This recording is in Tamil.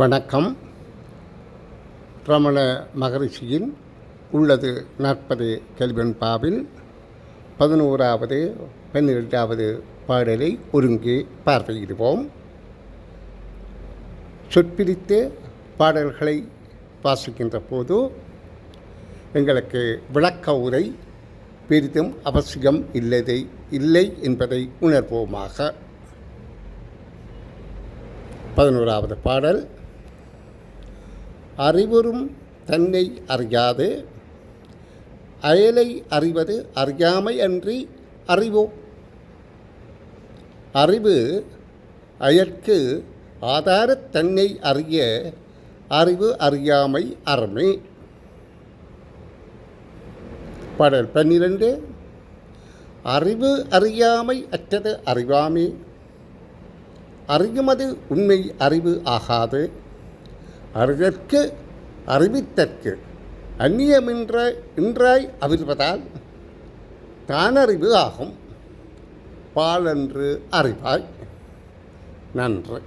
வணக்கம். ரமண மகரிஷியின் உள்ளது 40 கெல்வின்பாவில் 11வது 12வது பாடலை ஒருங்கே பார்வையிடுவோம். சொற்பிரித்து பாடல்களை வாசிக்கின்ற போது எங்களுக்கு விளக்க உரை பெரிதும் அவசியம் இல்லை என்பதை உணர்வோமாக. 11வது பாடல். அறிவுறும் தன்னை அறியாது அயலை அறிவது அறியாமை அன்றி அறிவோ. அறிவு அயற்கு ஆதாரத் தன்னை அறிய அறிவு அறியாமை அறமே. பாடல் 12. அறிவு அறியாமை அற்றது அறிவாமே. அறியுமது உண்மை அறிவு ஆகாது. அறிதற்கு அறிவித்தற்கு அந்நியமின்ற இன்றாய் அவிர்வதால் தானறிவு ஆகும். பாலன்று அறிவாய். நன்று.